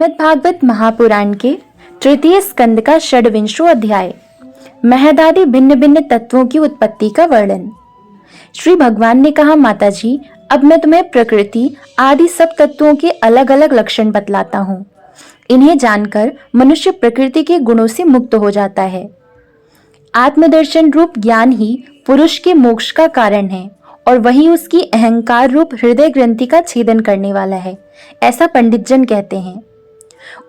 श्रीमद्भागवत महापुराण के तृतीय स्कंद का षड्विंशो अध्याय महदादि भिन्न भिन्न तत्वों की उत्पत्ति का वर्णन। श्री भगवान ने कहा, माताजी, अब मैं तुम्हें प्रकृति आदि सब तत्वों के अलग अलग लक्षण बतलाता हूँ। इन्हें जानकर मनुष्य प्रकृति के गुणों से मुक्त हो जाता है। आत्मदर्शन रूप ज्ञान ही पुरुष के मोक्ष का कारण है और वही उसकी अहंकार रूप हृदय ग्रंथि का छेदन करने वाला है, ऐसा पंडित जन कहते हैं।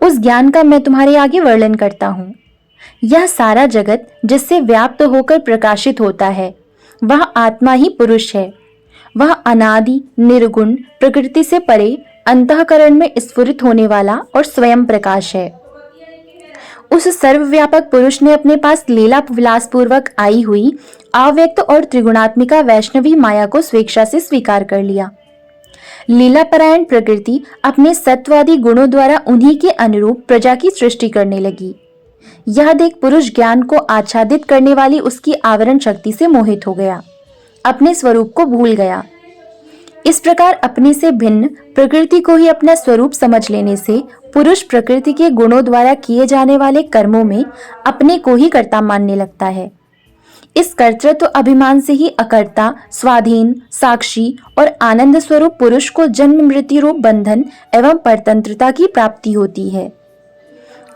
उस ज्ञान का मैं तुम्हारे आगे वर्णन करता हूँ। यह सारा जगत जिससे व्याप्त होकर प्रकाशित होता है, वह आत्मा ही पुरुष है। वह अनादि निर्गुण प्रकृति से परे अंतःकरण में स्फुरित होने वाला और स्वयं प्रकाश है। उस सर्वव्यापक पुरुष ने अपने पास लीला विलास पूर्वक आई हुई अव्यक्त और त्रिगुणात्मिका वैष्णवी माया को स्वेच्छा से स्वीकार कर लिया। लीलापरायण प्रकृति अपने सत्वादी गुणों द्वारा उन्हीं के अनुरूप प्रजा की सृष्टि करने लगी। यह देख पुरुष ज्ञान को आच्छादित करने वाली उसकी आवरण शक्ति से मोहित हो गया, अपने स्वरूप को भूल गया। इस प्रकार अपने से भिन्न प्रकृति को ही अपना स्वरूप समझ लेने से पुरुष प्रकृति के गुणों द्वारा किए जाने वाले कर्मों में अपने को ही कर्ता मानने लगता है। इस कर्तृत्व अभिमान से ही अकर्ता, स्वाधीन, साक्षी और आनंद स्वरूप पुरुष को जन्म मृत्यु रूप बंधन एवं परतंत्रता की प्राप्ति होती है।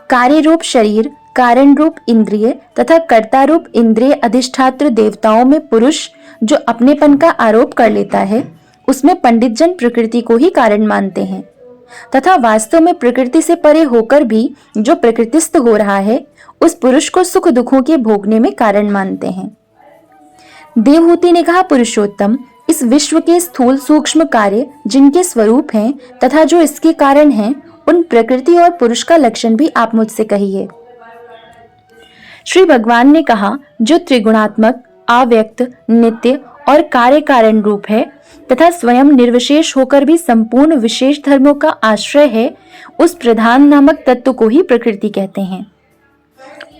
कार्य रूप शरीर, कारण रूप इंद्रिय तथा कर्ता रूप इंद्रिय अधिष्ठात्र देवताओं में पुरुष जो अपनेपन का आरोप कर लेता है, उसमें पंडित जन प्रकृति को ही कारण मानते हैं तथा वास्तव में प्रकृति से परे होकर भी जो प्रकृतिस्थ हो रहा है, उस पुरुष को सुख दुखों के भोगने में कारण मानते हैं। देवहूति ने कहा, पुरुषोत्तम, इस विश्व के स्थूल सूक्ष्म कार्य जिनके स्वरूप हैं तथा जो इसके कारण हैं, उन प्रकृति और पुरुष का लक्षण भी आप मुझसे कहिए। श्री भगवान ने कहा, जो त्रिगुणात्मक, अव्यक्त, नित्य और कार्य कारण रूप है तथा स्वयं निर्विशेष होकर भी संपूर्ण विशेष धर्मों का आश्रय है, उस प्रधान नामक तत्व को ही प्रकृति कहते हैं।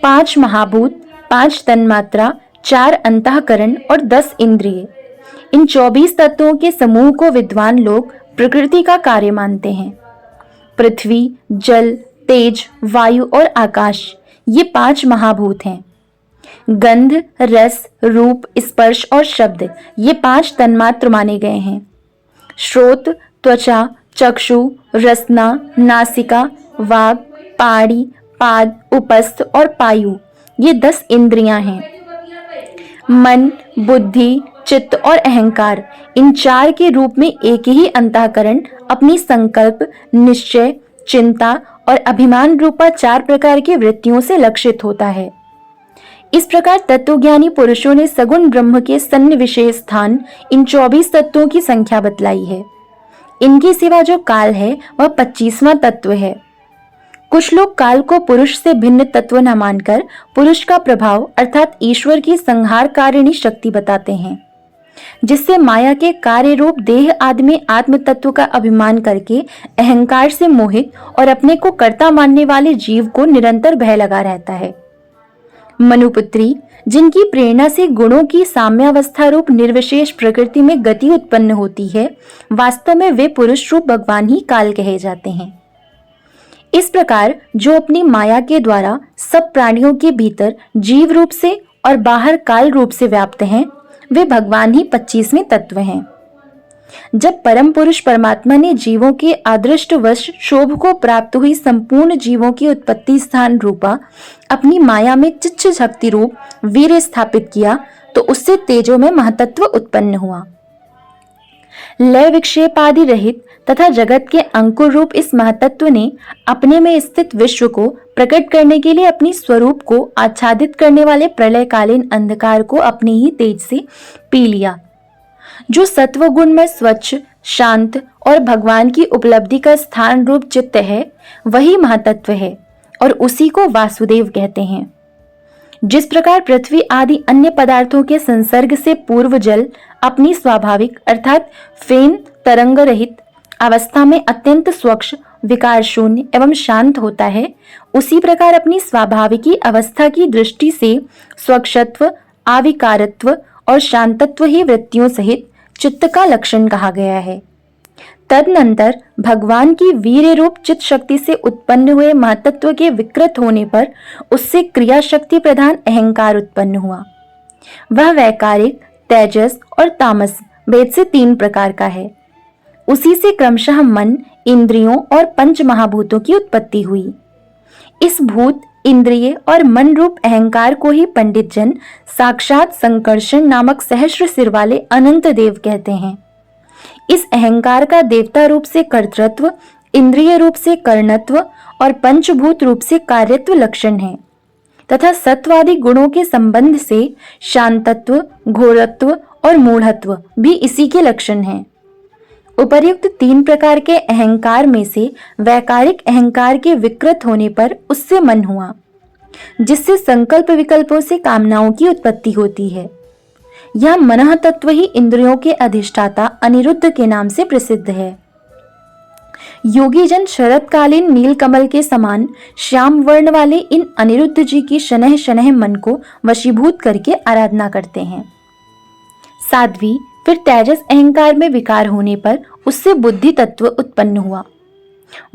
5 महाभूत, 5 तन्मात्रा, 4 अंतःकरण और 10 इंद्रिय, इन 24 तत्वों के समूह को विद्वान लोग प्रकृति का कार्य मानते हैं। पृथ्वी, जल, तेज, वायु और आकाश, ये 5 महाभूत हैं। गंध, रस, रूप, स्पर्श और शब्द, ये 5 तन्मात्र माने गए हैं। श्रोत, त्वचा, चक्षु, रसना, नासिका, वाग, पाड़ी, पाद, उपस्थ और पायु, ये 10 इंद्रियां हैं। मन, बुद्धि, चित्त और अहंकार, इन 4 के रूप में एक ही अंतःकरण अपनी संकल्प, निश्चय, चिंता और अभिमान रूपा 4 प्रकार की वृत्तियों से लक्षित होता है। इस प्रकार तत्वज्ञानी पुरुषों ने सगुण ब्रह्म के सन्निविशेष स्थान इन 24 तत्वों की संख्या बतलाई है। इनके सिवा जो काल है वह 25वां तत्व है। कुछ लोग काल को पुरुष से भिन्न तत्व न मानकर पुरुष का प्रभाव अर्थात ईश्वर की संहारकारिणी शक्ति बताते हैं, जिससे माया के कार्य रूप देह आदि में आत्म तत्व का अभिमान करके अहंकार से मोहित और अपने को कर्ता मानने वाले जीव को निरंतर भय लगा रहता है। मनुपुत्री, जिनकी प्रेरणा से गुणों की साम्यावस्था रूप निर्विशेष प्रकृति में गति उत्पन्न होती है, वास्तव में वे पुरुष रूप भगवान ही काल कहे जाते हैं। इस प्रकार जो अपनी माया के द्वारा सब प्राणियों के भीतर जीव रूप से और बाहर काल रूप से व्याप्त हैं, वे भगवान ही 25वें तत्व हैं। जब परम पुरुष परमात्मा ने जीवों के अदृष्टवश शोभ को प्राप्त हुई संपूर्ण जीवों की उत्पत्ति स्थान रूपा अपनी माया में चिच्छ शक्ति रूप वीर्य स्थापित किया, तो उससे तेजो में महतत्व उत्पन्न हुआ। लय विक्षेप आदि रहित तथा जगत के अंकुर रूप इस महतत्व ने अपने में स्थित विश्व को प्रकट करने के लिए अपनी स्वरूप को आच्छादित करने वाले प्रलयकालीन अंधकार को अपने ही तेज से पी लिया। जो सत्व गुण में स्वच्छ, शांत और भगवान की उपलब्धि का स्थान रूप चित्त है, वही महातत्व है और उसी को वासुदेव कहते हैं। जिस प्रकार पृथ्वी आदि अन्य पदार्थों के संसर्ग से पूर्व जल अपनी स्वाभाविक अर्थात फेन तरंग रहित अवस्था में अत्यंत स्वच्छ, विकार शून्य एवं शांत होता है, उसी प्रकार अपनी स्वाभाविकी अवस्था की दृष्टि से स्वच्छत्व, आविकारत्व और शांतत्व ही वृत्तियों सहित चित्त का लक्षण कहा गया है। तदनंतर भगवान की वीर्य रूप चित शक्ति से उत्पन्न हुए महतत्व के विकृत होने पर उससे क्रिया शक्ति प्रधान अहंकार उत्पन्न हुआ। वह वैकारिक, तेजस और तामस भेद से 3 प्रकार का है। उसी से क्रमशः मन, इंद्रियों और पंच महाभूतों की उत्पत्ति हुई। इस भूत, इंद्रिय और मन रूप अहंकार को ही पंडित जन साक्षात संकर्षण नामक सहस्र सिर वाले अनंत देव कहते हैं। इस अहंकार का देवता रूप से कर्तृत्व, इंद्रिय रूप से कर्णत्व और पंचभूत रूप से कार्यत्व लक्षण है तथा सत्वादि गुणों के संबंध से शांतत्व, घोरत्व और मूढ़त्व भी इसी के लक्षण हैं। उपर्युक्त 3 प्रकार के अहंकार में से वैकारिक अहंकार के विकृत होने पर उससे मन हुआ, जिससे संकल्प विकल्पों से कामनाओं की उत्पत्ति होती है। यह मनः तत्व ही इंद्रियों के अधिष्ठाता अनिरुद्ध के नाम से प्रसिद्ध है। योगी जन शरतकालीन नीलकमल के समान श्याम वर्ण वाले इन अनिरुद्ध जी की शनह शनह मन को वशीभूत करके आराधना करते हैं। साध्वी फिर तेजस अहंकार में विकार होने पर उससे बुद्धि तत्व उत्पन्न हुआ।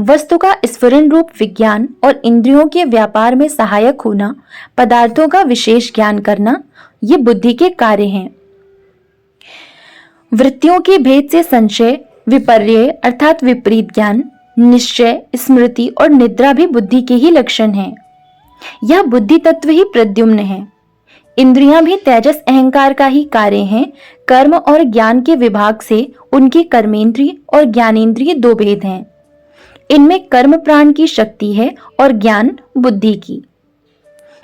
वस्तु का स्फुरण रूप विज्ञान और इंद्रियों के व्यापार में सहायक होना, पदार्थों का विशेष ज्ञान करना, ये बुद्धि के कार्य हैं। वृत्तियों के भेद से संशय, विपर्य अर्थात विपरीत ज्ञान, निश्चय, स्मृति और निद्रा भी बुद्धि के ही लक्षण हैं। यह बुद्धि तत्व ही प्रद्युम्न है। इंद्रियां भी तेजस अहंकार का ही कार्य हैं। कर्म और ज्ञान के विभाग से उनकी कर्मेंद्रिय और ज्ञानेंद्रिय 2 भेद हैं। इनमें कर्म प्राण की शक्ति है और ज्ञान बुद्धि की।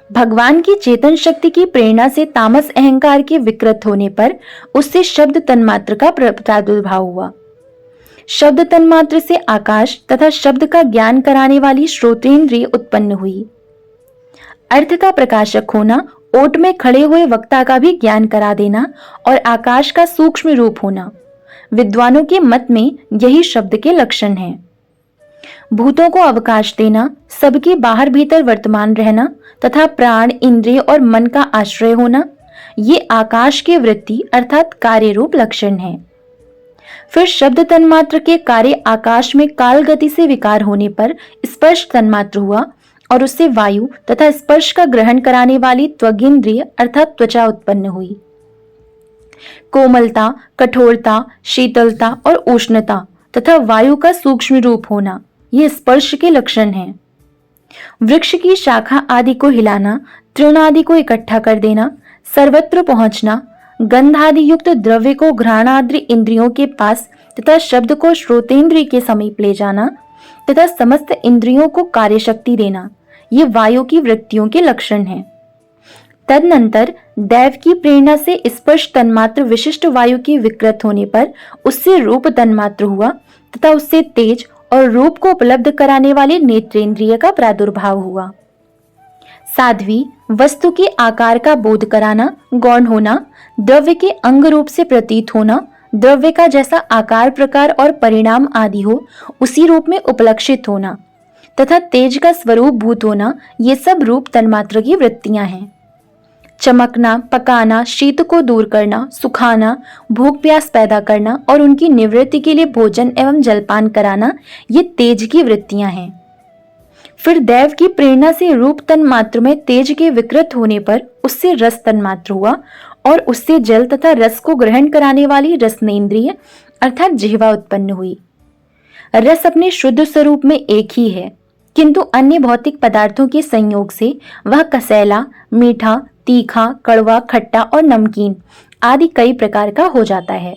भगवान की चेतन शक्ति की प्रेरणा से तामस अहंकार के विकृत होने पर उससे शब्द तन्मात्र का प्रादुर्भाव हुआ। शब्द तन्मात्र से आकाश तथा शब्द का ज्ञान कराने वाली श्रोतेंद्रिय उत्पन्न हुई। अर्थ का प्रकाशक होना, ओट में खड़े हुए वक्ता का भी ज्ञान करा देना और आकाश का सूक्ष्म रूप होना, विद्वानों के मत में यही शब्द के लक्षण हैं। भूतों को अवकाश देना, सबके बाहर भीतर वर्तमान रहना तथा प्राण, इंद्रिय और मन का आश्रय होना, ये आकाश के वृत्ति अर्थात कार्य रूप लक्षण हैं। फिर शब्द तन्मात्र के कार्य आकाश में काल गति से विकार होने पर स्पर्श तन्मात्र हुआ और उससे वायु तथा स्पर्श का ग्रहण कराने वाली त्वगिंद्रिय अर्थात त्वचा उत्पन्न हुई। कोमलता, कठोरता, शीतलता और उष्णता तथा वायु का सूक्ष्म रूप होना, ये स्पर्श के लक्षण हैं। वृक्ष की शाखा आदि को हिलाना, तृण आदि को इकट्ठा कर देना, सर्वत्र पहुंचना, गंध आदि युक्त द्रव्य को घ्राणाद्रि इंद्रियों के पास तथा शब्द को श्रोतेंद्रिय के समीप ले जाना तथा समस्त इंद्रियों को कार्यशक्ति देना, ये वायु की वृत्तियों के लक्षण हैं। तदनंतर दैव की प्रेरणा से स्पर्श तन्मात्र विशिष्ट वायु की विकृत होने पर उससे रूप तन्मात्र हुआ तथा उससे तेज और रूप को उपलब्ध कराने वाले नेत्रेंद्रिय का प्रादुर्भाव हुआ। साध्वी वस्तु के आकार का बोध कराना, गौण होना, द्रव्य के अंग रूप से प्रतीत होना, द्रव्य का जैसा आकार, प्रकार और परिणाम आदि हो उसी रूप में उपलक्षित होना तथा तेज का स्वरूप भूत होना, ये सब रूप तन्मात्र की वृत्तियां हैं। चमकना, पकाना, शीत को दूर करना, सुखाना, भूख प्यास पैदा करना और उनकी निवृत्ति के लिए भोजन एवं जलपान कराना, ये तेज की वृत्तियां हैं। फिर दैव की प्रेरणा से रूप तन्मात्र में तेज के विकृत होने पर उससे रस तन्मात्र हुआ और उससे जल तथा रस को ग्रहण कराने वाली रसनेन्द्रिय अर्थात जिह्वा उत्पन्न हुई। रस अपने शुद्ध स्वरूप में एक ही है, किंतु अन्य भौतिक पदार्थों के संयोग से वह कसैला, मीठा, तीखा, कड़वा, खट्टा और नमकीन आदि कई प्रकार का हो जाता है।